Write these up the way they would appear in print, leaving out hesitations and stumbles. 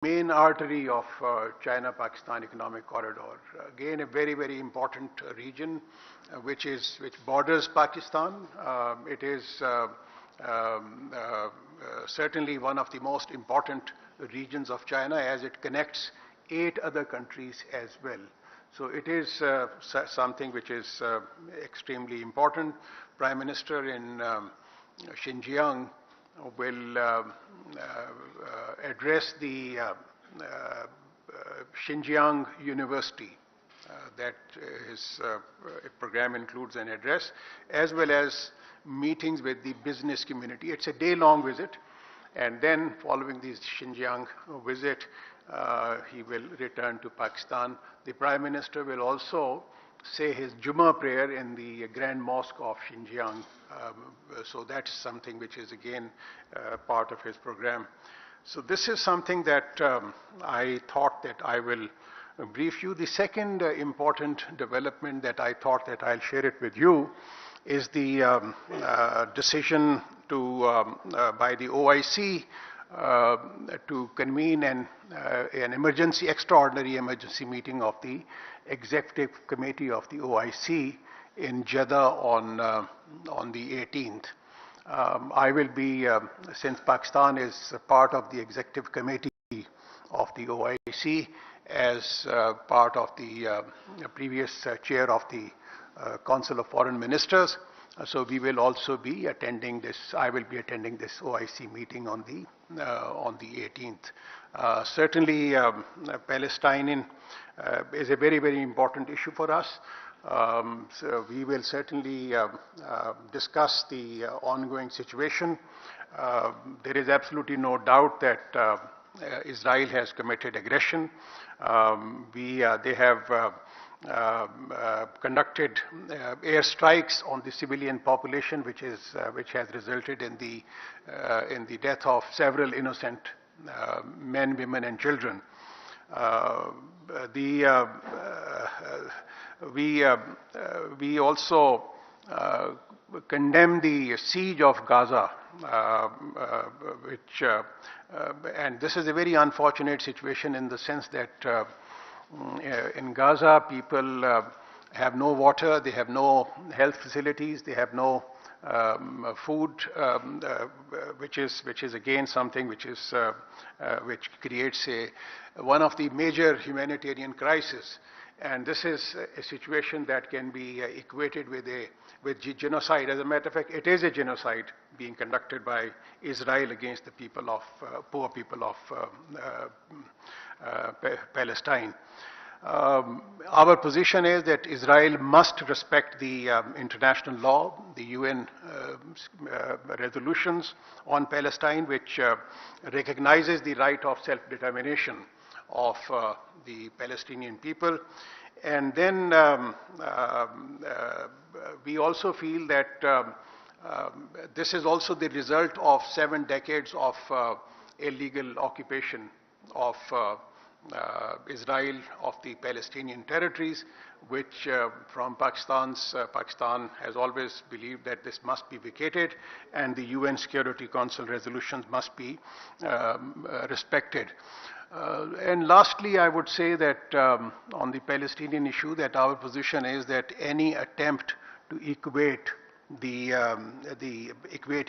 main artery of China-Pakistan economic corridor. Again, a very, very important region which borders Pakistan. It is certainly one of the most important regions of China, as it connects 8 other countries as well. So it is something which is extremely important. Prime Minister in Xinjiang will address the Xinjiang University. That his program includes an address, as well as meetings with the business community. It's a day-long visit, and then following this Xinjiang visit, he will return to Pakistan. The Prime Minister will also say his Jummah prayer in the Grand Mosque of Xinjiang. So that's something which is again part of his program. So this is something that I thought that I will brief you. The second important development that I thought that I'll share it with you is the decision by the OIC to convene an extraordinary emergency meeting of the Executive Committee of the OIC in Jeddah on the 18th. I will be, since Pakistan is part of the Executive Committee of the OIC, as part of the previous chair of the Council of Foreign Ministers, so we will also be attending this. I will be attending this OIC meeting on the 18th. Certainly, Palestine is a very, very important issue for us. So we will certainly discuss the ongoing situation. There is absolutely no doubt that Israel has committed aggression. They have conducted airstrikes on the civilian population, which has resulted in the death of several innocent men, women, and children. We also condemn the siege of Gaza, and this is a very unfortunate situation in the sense that in Gaza, people have no water, they have no health facilities, they have no food, which is again something which creates one of the major humanitarian crises. And this is a situation that can be equated with genocide. As a matter of fact, it is a genocide being conducted by Israel against the poor people of Palestine. Our position is that Israel must respect the international law, the UN resolutions on Palestine, which recognizes the right of self-determination of the Palestinian people. And then we also feel that this is also the result of 7 decades of illegal occupation of Israel of the Palestinian territories, which from Pakistan has always believed that this must be vacated and the UN Security Council resolutions must be respected. And lastly, I would say that on the Palestinian issue, that our position is that any attempt to equate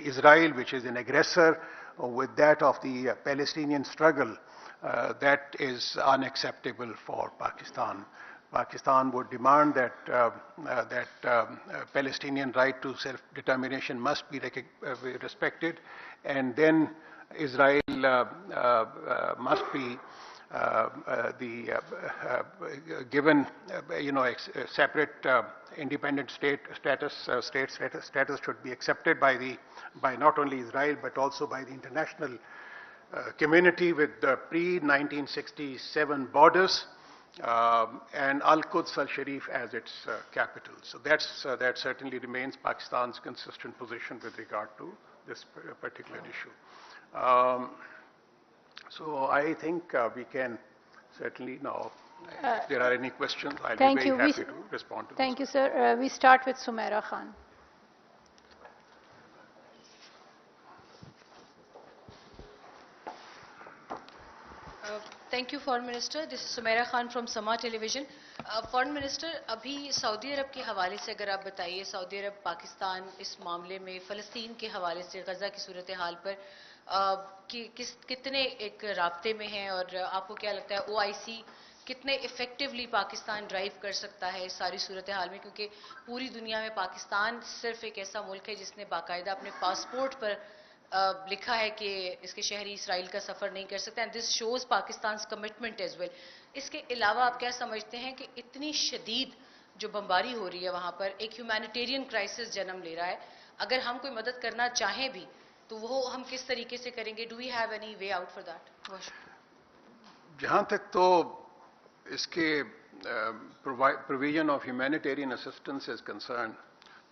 Israel, which is an aggressor, with that of the Palestinian struggle, that is unacceptable for Pakistan. Pakistan would demand that Palestinian right to self-determination must be respected, and then Israel must be given, a separate independent state status. State status should be accepted by not only Israel but also by the international community, with the pre-1967 borders and Al-Quds al-Sharif as its capital. So that certainly remains Pakistan's consistent position with regard to this particular issue. So I think we can certainly now, if there are any questions, I'll be very happy to respond to them. Thank you, sir. We start with Sumaira Khan. Thank you, Foreign Minister. This is Sumaira Khan from Sama Television. Foreign Minister, अभी Saudi अरब के हवाले से अगर आप बताइए, Saudi अरब पाकिस्तान इस मामले में फ़लस्तीन के हवाले से गज़ा की सूरत हाल पर कितने एक राब्ते में हैं, और आपको क्या लगता है OIC कितने इफेक्टिवली पाकिस्तान ड्राइव कर सकता है इस सारी सूरत हाल में, क्योंकि पूरी दुनिया में पाकिस्तान सिर्फ एक ऐसा मुल्क है जिसने बाकायदा अपने पासपोर्ट पर लिखा है कि इसके शहरी इसराइल का सफ़र नहीं कर सकते, and this shows Pakistan commitment as well. इसके अलावा आप क्या समझते हैं कि इतनी शदीद जो बमबारी हो रही है वहाँ पर एक ह्यूमैनिटेरियन क्राइसिस जन्म ले रहा है, अगर हम कोई मदद करना चाहें भी तो वो हम किस तरीके से करेंगे? Do we have any way out for that? जहाँ तक तो इसके provision of humanitarian assistance is concern,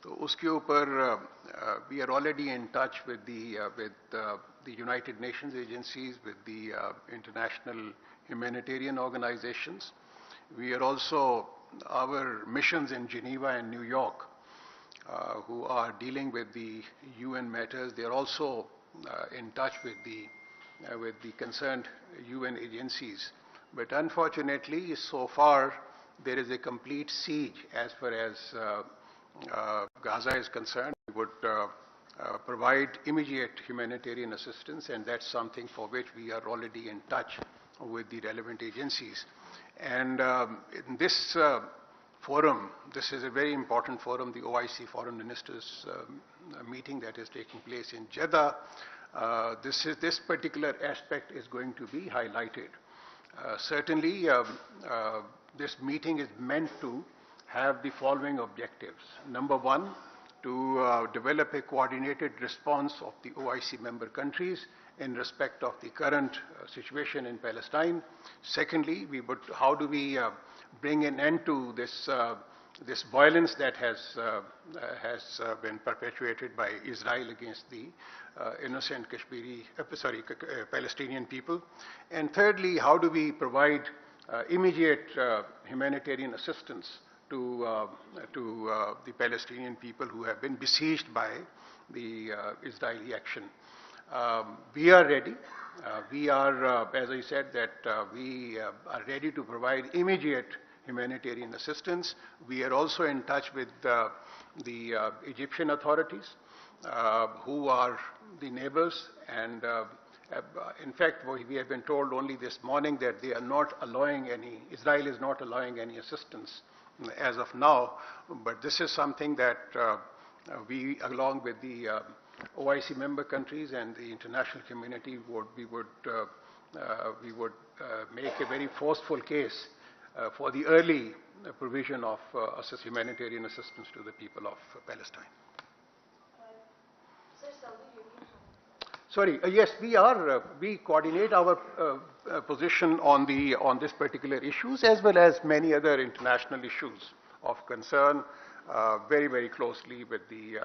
तो उसके ऊपर we are already in touch with the United Nations agencies, with the international humanitarian organisations. We are also our missions in Geneva and New York who are dealing with the UN matters. They are also in touch with the concerned UN agencies. But unfortunately, so far, there is a complete siege as far as Gaza is concerned. We would provide immediate humanitarian assistance, and that's something for which we are already in touch with the relevant agencies. And in this forum, this is a very important forum, the OIC Foreign Ministers meeting that is taking place in Jeddah. This particular aspect is going to be highlighted. Certainly, this meeting is meant to have the following objectives. Number one, to develop a coordinated response of the OIC member countries in respect of the current situation in Palestine. Secondly, how do we bring an end to this violence that has been perpetuated by Israel against the innocent Palestinian people. And thirdly, how do we provide immediate humanitarian assistance to the Palestinian people who have been besieged by the Israeli action. We are ready. We are, as I said, that we are ready to provide immediate humanitarian assistance. We are also in touch with the Egyptian authorities, who are the neighbors, and in fact, we have been told only this morning that they are not allowing any, Israel is not allowing any assistance as of now, but this is something that we, along with the OIC member countries and the international community, we would make a very forceful case for the early provision of humanitarian assistance to the people of Palestine. Sorry, yes, we coordinate our position on this particular issues as well as many other international issues of concern very, very closely with the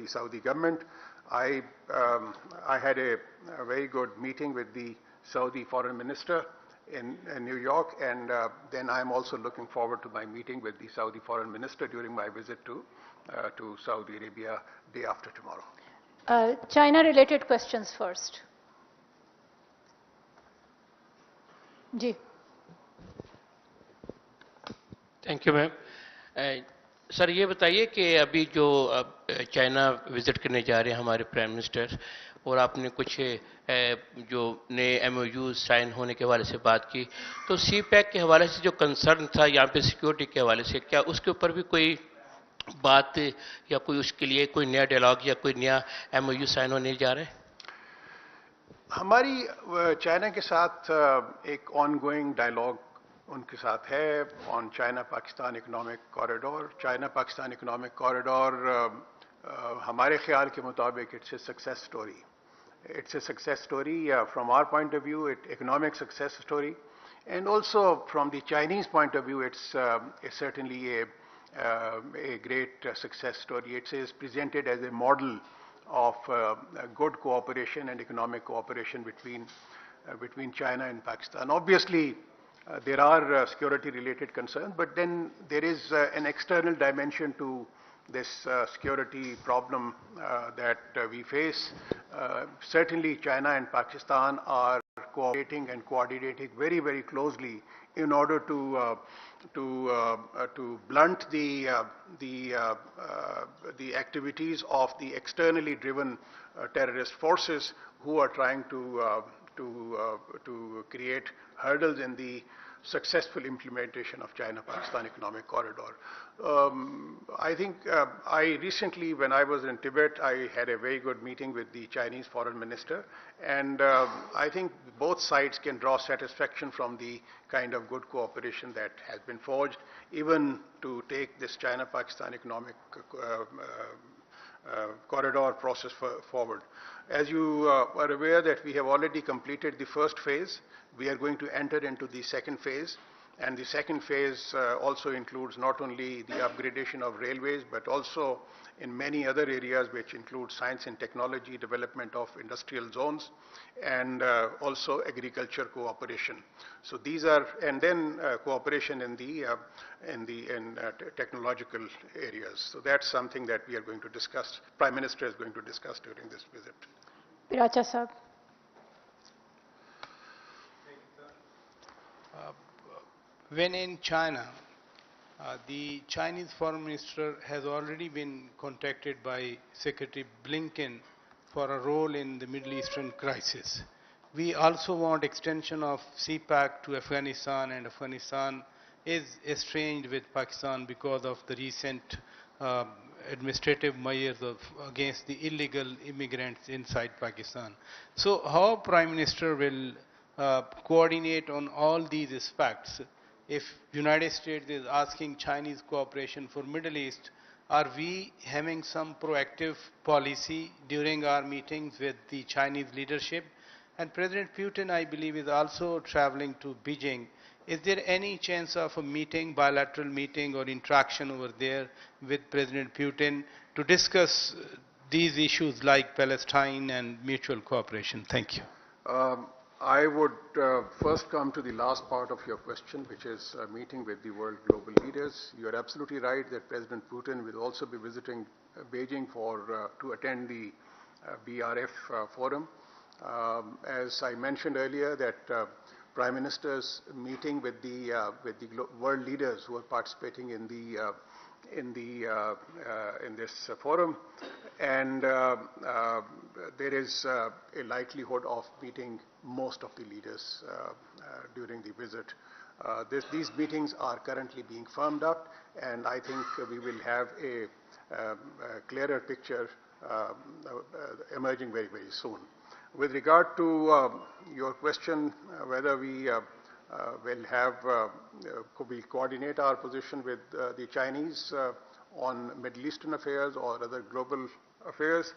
Saudi government. I had a very good meeting with the Saudi foreign minister in New York, and then I'm also looking forward to my meeting with the Saudi foreign minister during my visit to Saudi Arabia day after tomorrow. China-related questions first. जी. Thank you ma'am. Sir ये बताइए कि अभी जो China visit करने जा रहे हैं हमारे प्राइम मिनिस्टर, और आपने कुछ जो नए MOU साइन होने के हवाले से बात की, तो CPEC के हवाले से जो कंसर्न था यहाँ पे सिक्योरिटी के हवाले से, क्या उसके ऊपर भी कोई बात या कोई उसके लिए कोई नया डायलॉग या कोई नया MOU साइन होने जा रहा है? हमारी चाइना के साथ एक ऑनगोइंग डायलॉग उनके साथ है on China Pakistan economic corridor. China Pakistan economic corridor हमारे ख्याल के मुताबिक it's a success story. It's a success story from our point of view, economic success story, and also from the Chinese point of view, it's certainly a great success story. It is presented as a model of good cooperation and economic cooperation between China and Pakistan. Obviously, there are security-related concerns, but then there is an external dimension to this security problem that we face. Certainly, China and Pakistan are cooperating and coordinating very, very closely in order to blunt the activities of the externally driven terrorist forces who are trying to create hurdles in the successful implementation of China-Pakistan Economic Corridor. I think I recently, when I was in Tibet, I had a very good meeting with the Chinese foreign minister, and I think both sides can draw satisfaction from the kind of good cooperation that has been forged, even to take this China-Pakistan Economic corridor process forward. As you are aware that we have already completed the first phase, we are going to enter into the second phase, and the second phase also includes not only the upgradation of railways, but also in many other areas which include science and technology, development of industrial zones, and also agriculture cooperation. So these are, and then cooperation in technological areas. So that's something that we are going to discuss, Prime Minister is going to discuss during this visit. Piracha Sahab. When in China, the Chinese Foreign Minister has already been contacted by Secretary Blinken for a role in the Middle Eastern crisis. We also want extension of CPAC to Afghanistan, and Afghanistan is estranged with Pakistan because of the recent administrative measures against the illegal immigrants inside Pakistan. So how Prime Minister will coordinate on all these aspects? If United States is asking Chinese cooperation for Middle East, are we having some proactive policy during our meetings with the Chinese leadership? And President Putin, I believe, is also traveling to Beijing. Is there any chance of a meeting, bilateral meeting or interaction over there with President Putin to discuss these issues like Palestine and mutual cooperation? Thank you. I would first come to the last part of your question, which is a meeting with the world global leaders. You are absolutely right that President Putin will also be visiting Beijing to attend the BRF forum. As I mentioned earlier, that Prime Minister's meeting with the world leaders who are participating in this forum, and there is a likelihood of meeting most of the leaders during the visit. These meetings are currently being firmed up, and I think we will have a clearer picture emerging very, very soon. With regard to your question, whether we we coordinate our position with the Chinese on Middle Eastern affairs or other global affairs,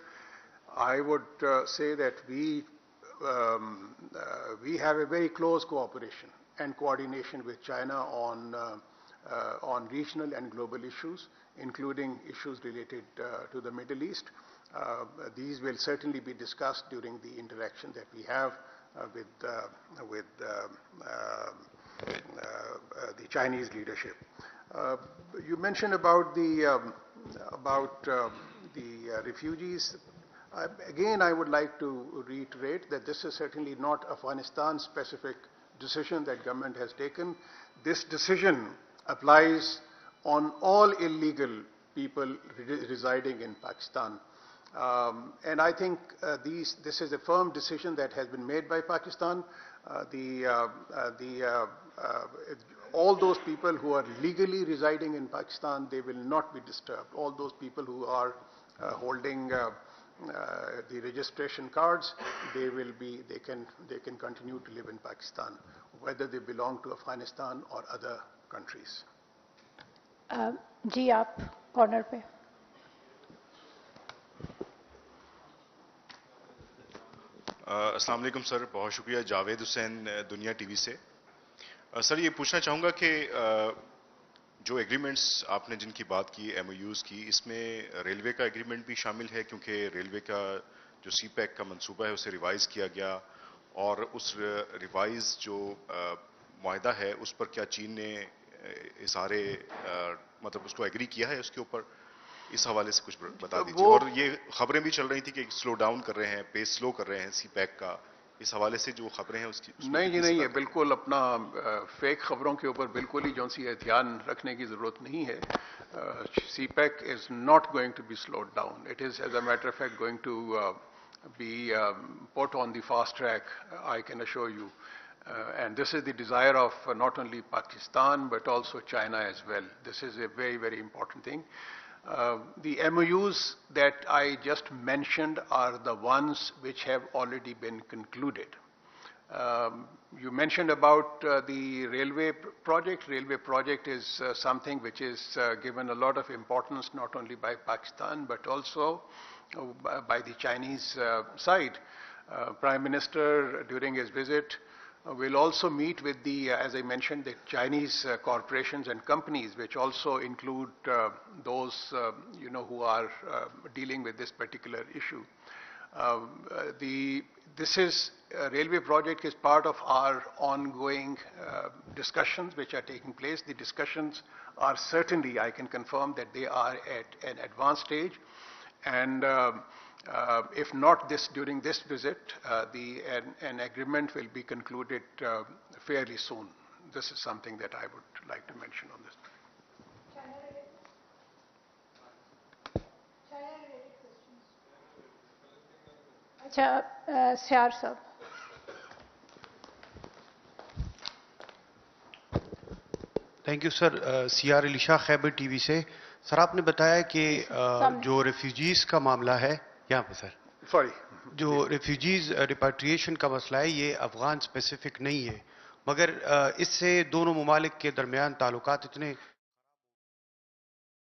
I would say that we have a very close cooperation and coordination with China on regional and global issues, including issues related to the Middle East. These will certainly be discussed during the interaction that we have with the Chinese leadership. You mentioned about the refugees. Again, I would like to reiterate that this is certainly not Afghanistan-specific decision that government has taken. This decision applies on all illegal people residing in Pakistan. And I think this is a firm decision that has been made by Pakistan. All those people who are legally residing in Pakistan, they will not be disturbed. All those people who are holding the registration cards, they can continue to live in Pakistan, whether they belong to Afghanistan or other countries. जी आप corner पे. अस्सलाम वालेकुम sir, बहुत शुक्रिया. जावेद हुसैन, दुनिया TV से. Sir ये पूछना चाहूँगा कि जो एग्रीमेंट्स आपने जिनकी बात की, एमओयूज़ की, इसमें रेलवे का एग्रीमेंट भी शामिल है, क्योंकि रेलवे का जो सीपैक का मंसूबा है उसे रिवाइज़ किया गया, और उस रिवाइज़ जो मुआहदा है उस पर क्या चीन ने इशारे मतलब उसको एग्री किया है, उसके ऊपर इस हवाले से कुछ बता दीजिए. और ये खबरें भी चल रही थी कि स्लो डाउन कर रहे हैं, पेस स्लो कर रहे हैं सीपैक का, इस हवाले से जो खबरें हैं उसकी नहीं जी नहीं, ये बिल्कुल अपना फेक खबरों के ऊपर बिल्कुल ही जो सी है ध्यान रखने की जरूरत नहीं है. CPEC is not going to be slowed down. It is, as a matter of fact, going to be put on the fast track, I can assure you. And this is the desire of not only Pakistan but also China as well. This is a very, very important thing. The MOUs that I just mentioned are the ones which have already been concluded. You mentioned about the railway project. Railway project is something which is given a lot of importance not only by Pakistan but also by the Chinese side. Prime Minister during his visit will also meet with the, as I mentioned, the Chinese corporations and companies, which also include those who are dealing with this particular issue. This railway project is part of our ongoing discussions which are taking place. The discussions are certainly, I can confirm that they are at an advanced stage, and if not during this visit, an agreement will be concluded fairly soon. This is something that I would like to mention on this. अच्छा, सियार साहब. Thank you sir. सीआर इलिशा Khyber TV से. Sir आपने बताया कि जो रेफ्यूजीज का मामला है यहाँ पे सर, सॉरी, जो रेफ्यूजीज रिपाट्रिएशन का मसला है ये अफगान स्पेसिफिक नहीं है, मगर इससे दोनों ममालिक के दरमियान ताल्लुकात इतने